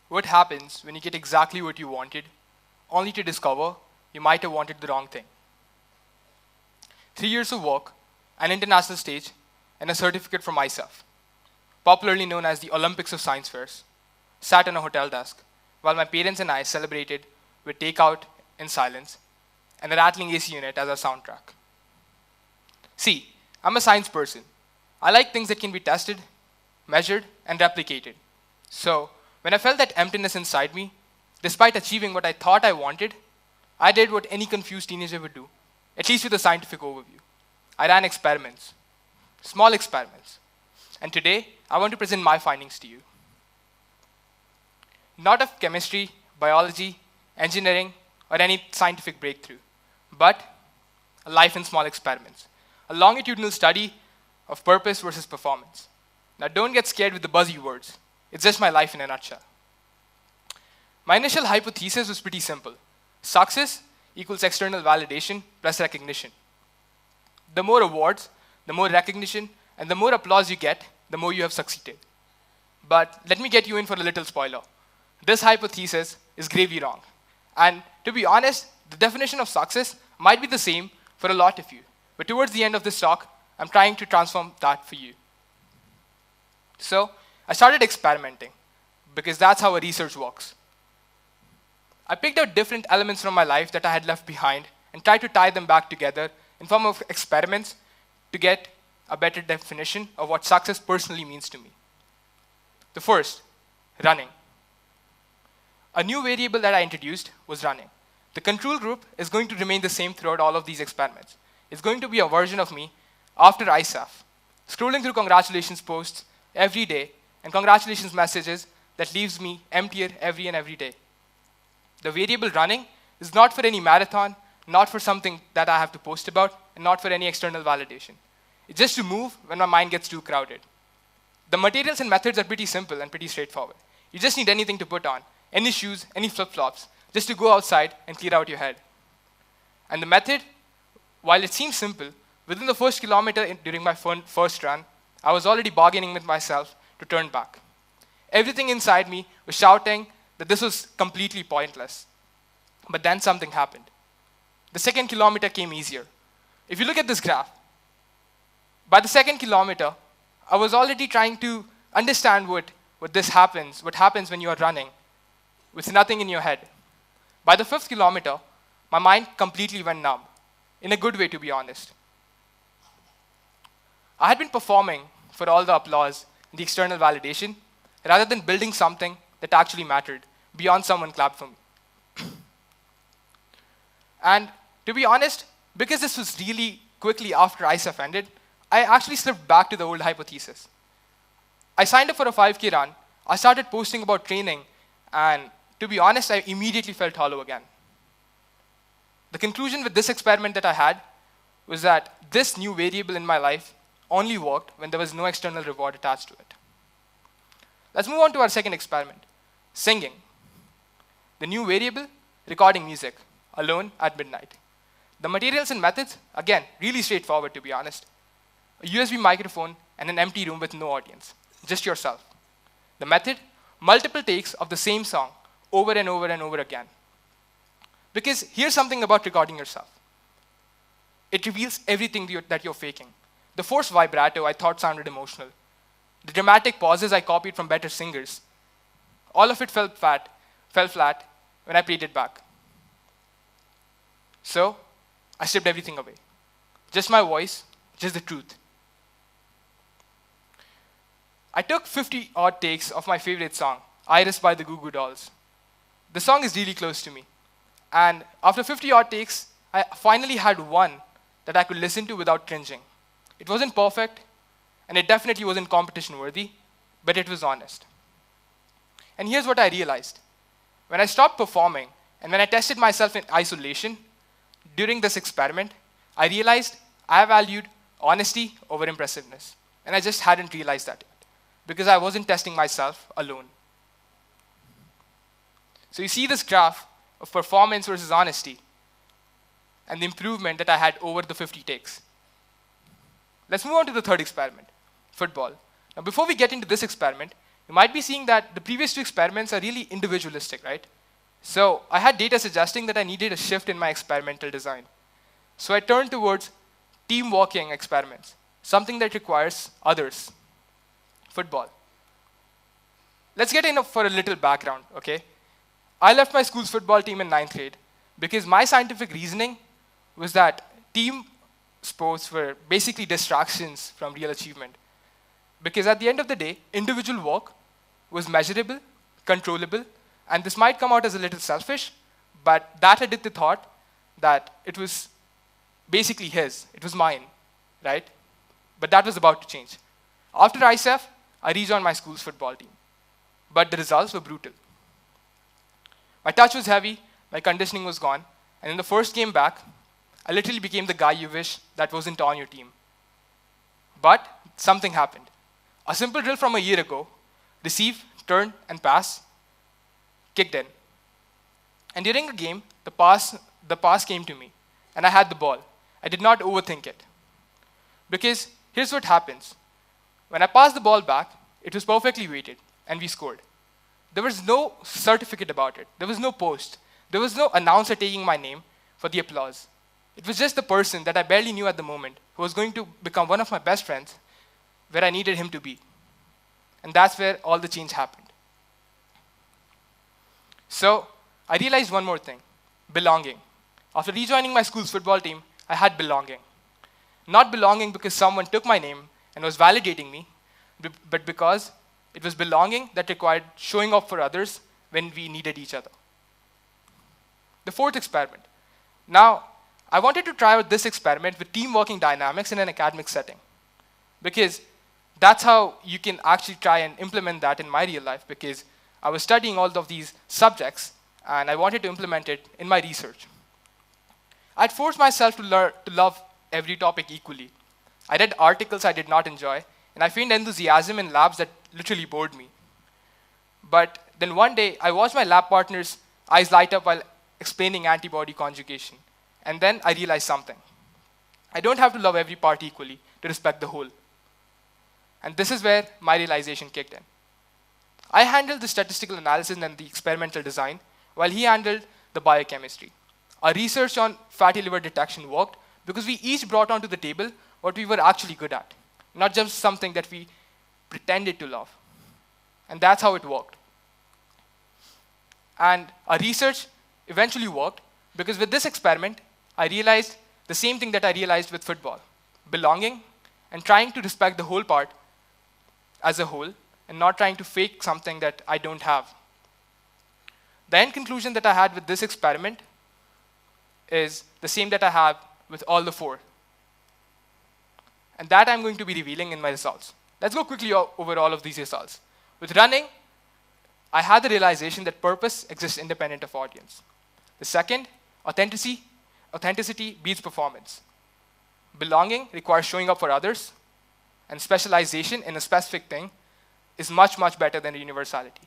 What happens when you get exactly what you wanted, only to discover you might have wanted the wrong thing? 3 years of work, an international stage, and a certificate from myself, popularly known as the Olympics of Science Fairs, sat on a hotel desk while my parents and I celebrated with takeout in silence and a rattling AC unit as our soundtrack. See, I'm a science person. I like things that can be tested, measured, and replicated. So, when I felt that emptiness inside me, despite achieving what I thought I wanted, I did what any confused teenager would do, at least with a scientific overview. I ran experiments, small experiments. And today, I want to present my findings to you. Not of chemistry, biology, engineering, or any scientific breakthrough, but a life in small experiments, a longitudinal study of purpose versus performance. Now, don't get scared with the buzzy words. It's just my life in a nutshell. My initial hypothesis was pretty simple. Success equals external validation plus recognition. The more awards, the more recognition, and the more applause you get, the more you have succeeded. But let me get you in for a little spoiler. This hypothesis is gravely wrong. And to be honest, the definition of success might be the same for a lot of you. But towards the end of this talk, I'm trying to transform that for you. So, I started experimenting, because that's how a research works. I picked out different elements from my life that I had left behind and tried to tie them back together in form of experiments to get a better definition of what success personally means to me. The first, running. A new variable that I introduced was running. The control group is going to remain the same throughout all of these experiments. It's going to be a version of me after ISAF, scrolling through congratulations posts every day and congratulations messages that leaves me emptier every day. The variable running is not for any marathon, not for something that I have to post about, and not for any external validation. It's just to move when my mind gets too crowded. The materials and methods are pretty simple and pretty straightforward. You just need anything to put on, any shoes, any flip-flops, just to go outside and clear out your head. And the method, while it seems simple, within the first kilometer during my first run, I was already bargaining with myself to turn back. Everything inside me was shouting that this was completely pointless. But then something happened. The second kilometer came easier. If you look at this graph, by the second kilometer, I was already trying to understand what happens when you are running with nothing in your head. By the fifth kilometer, my mind completely went numb, in a good way, to be honest. I had been performing for all the applause and the external validation, rather than building something that actually mattered, beyond someone clapped for me. And to be honest, because this was really quickly after ISAF ended, I actually slipped back to the old hypothesis. I signed up for a 5K run, I started posting about training, and to be honest, I immediately felt hollow again. The conclusion with this experiment that I had was that this new variable in my life only worked when there was no external reward attached to it. Let's move on to our second experiment, singing. The new variable, recording music, alone at midnight. The materials and methods, again, really straightforward, to be honest. A USB microphone and an empty room with no audience, just yourself. The method, multiple takes of the same song over and over and over again. Because here's something about recording yourself. It reveals everything that you're faking. The forced vibrato I thought sounded emotional. The dramatic pauses I copied from better singers. All of it fell flat when I played it back. So, I stripped everything away. Just my voice, just the truth. I took 50 odd takes of my favorite song, Iris by the Goo Goo Dolls. The song is really close to me. And after 50 odd takes, I finally had one that I could listen to without cringing. It wasn't perfect, and it definitely wasn't competition worthy, but it was honest. And here's what I realized. When I stopped performing, and when I tested myself in isolation, during this experiment, I realized I valued honesty over impressiveness. And I just hadn't realized that yet, because I wasn't testing myself alone. So you see this graph of performance versus honesty, and the improvement that I had over the 50 takes. Let's move on to the third experiment, football. Now before we get into this experiment, you might be seeing that the previous two experiments are really individualistic, right? So I had data suggesting that I needed a shift in my experimental design. So I turned towards team walking experiments, something that requires others. Football. Let's get in for a little background, okay? I left my school's football team in 9th grade because my scientific reasoning was that team sports were basically distractions from real achievement. Because at the end of the day, individual work was measurable, controllable, and this might come out as a little selfish, but that Aditya thought that it was basically his, it was mine, right? But that was about to change. After ISEF, I rejoined my school's football team. But the results were brutal. My touch was heavy, my conditioning was gone, and in the first game back, I literally became the guy you wish that wasn't on your team. But something happened. A simple drill from a year ago, receive, turn, and pass, kicked in. And during a game, the pass came to me, and I had the ball. I did not overthink it. Because here's what happens. When I passed the ball back, it was perfectly weighted, and we scored. There was no certificate about it. There was no post. There was no announcer taking my name for the applause. It was just the person that I barely knew at the moment who was going to become one of my best friends where I needed him to be. And that's where all the change happened. So I realized one more thing, belonging. After rejoining my school's football team, I had belonging. Not belonging because someone took my name and was validating me, but because it was belonging that required showing up for others when we needed each other. The fourth experiment. Now, I wanted to try out this experiment with team working dynamics in an academic setting, because that's how you can actually try and implement that in my real life, because I was studying all of these subjects and I wanted to implement it in my research. I'd forced myself to love every topic equally. I read articles I did not enjoy, and I found enthusiasm in labs that literally bored me. But then one day, I watched my lab partner's eyes light up while explaining antibody conjugation. And then I realized something. I don't have to love every part equally to respect the whole. And this is where my realization kicked in. I handled the statistical analysis and the experimental design, while he handled the biochemistry. Our research on fatty liver detection worked because we each brought onto the table what we were actually good at, not just something that we pretended to love. And that's how it worked. And our research eventually worked because with this experiment, I realized the same thing that I realized with football, belonging and trying to respect the whole part as a whole and not trying to fake something that I don't have. The end conclusion that I had with this experiment is the same that I have with all the four. And that I'm going to be revealing in my results. Let's go quickly over all of these results. With running, I had the realization that purpose exists independent of audience. The second, authenticity beats performance. Belonging requires showing up for others, and specialization in a specific thing is much, much better than universality.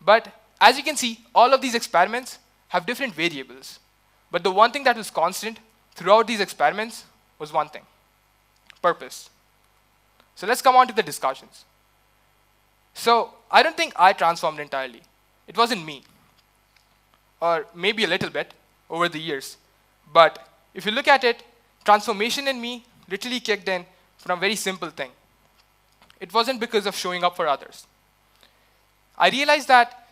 But as you can see, all of these experiments have different variables. But the one thing that was constant throughout these experiments was one thing, purpose. So let's come on to the discussions. So I don't think I transformed entirely. It wasn't me, or maybe a little bit over the years. But if you look at it, transformation in me literally kicked in from a very simple thing. It wasn't because of showing up for others. I realized that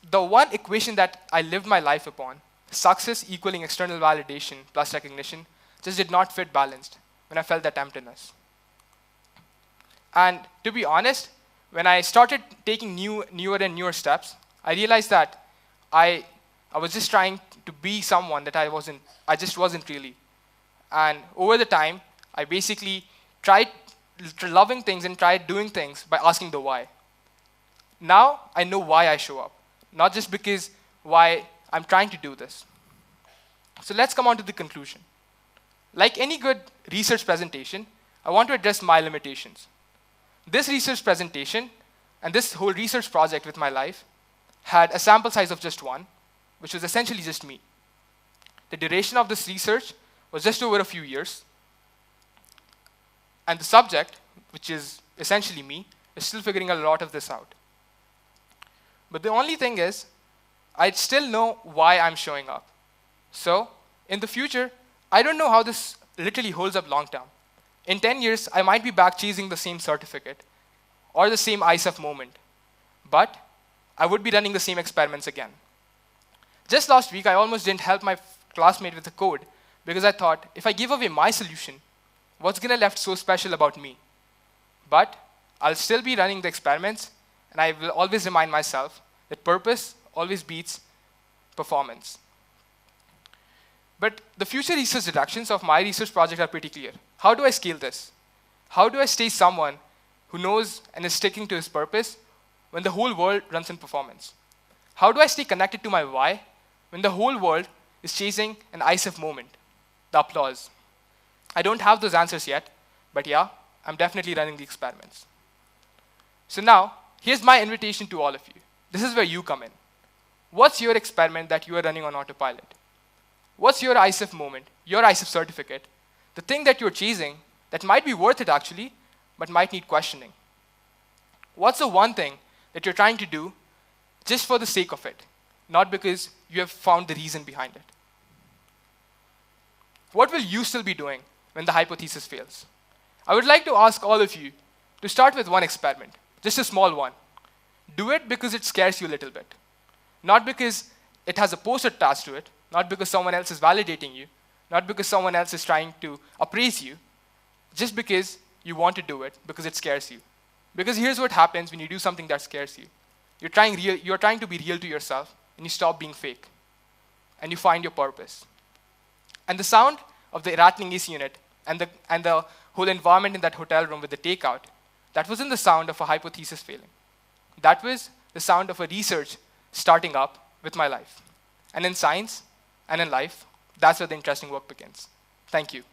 the one equation that I lived my life upon, success equaling external validation plus recognition, just did not fit balanced when I felt that emptiness. And to be honest, when I started taking newer and newer steps, I realized that I was just trying to be someone that I just wasn't really. And over the time, I basically tried loving things and tried doing things by asking the why. Now, I know why I show up, not just because why I'm trying to do this. So let's come on to the conclusion. Like any good research presentation, I want to address my limitations. This research presentation and this whole research project with my life had a sample size of just one, which was essentially just me. The duration of this research was just over a few years. And the subject, which is essentially me, is still figuring a lot of this out. But the only thing is, I still know why I'm showing up. So, in the future, I don't know how this literally holds up long term. In 10 years, I might be back chasing the same certificate or the same ISF moment, but I would be running the same experiments again. Just last week, I almost didn't help my classmate with a code because I thought, if I give away my solution, what's going to left so special about me? But I'll still be running the experiments, and I will always remind myself that purpose always beats performance. But the future research directions of my research project are pretty clear. How do I scale this? How do I stay someone who knows and is sticking to his purpose when the whole world runs in performance? How do I stay connected to my why when the whole world is chasing an ISF moment, the applause? I don't have those answers yet, but yeah, I'm definitely running the experiments. So now, here's my invitation to all of you. This is where you come in. What's your experiment that you are running on autopilot? What's your ISF moment, your ISF certificate, the thing that you're chasing that might be worth it actually, but might need questioning? What's the one thing that you're trying to do just for the sake of it, not because you have found the reason behind it? What will you still be doing when the hypothesis fails? I would like to ask all of you to start with one experiment, just a small one. Do it because it scares you a little bit, not because it has a post attached to it, not because someone else is validating you, not because someone else is trying to appraise you, just because you want to do it, because it scares you. Because here's what happens when you do something that scares you. You're trying to be real to yourself, and you stop being fake, and you find your purpose. And the sound of the rattling AC unit and the whole environment in that hotel room with the takeout, that wasn't the sound of a hypothesis failing. That was the sound of a research starting up with my life. And in science and in life, that's where the interesting work begins. Thank you.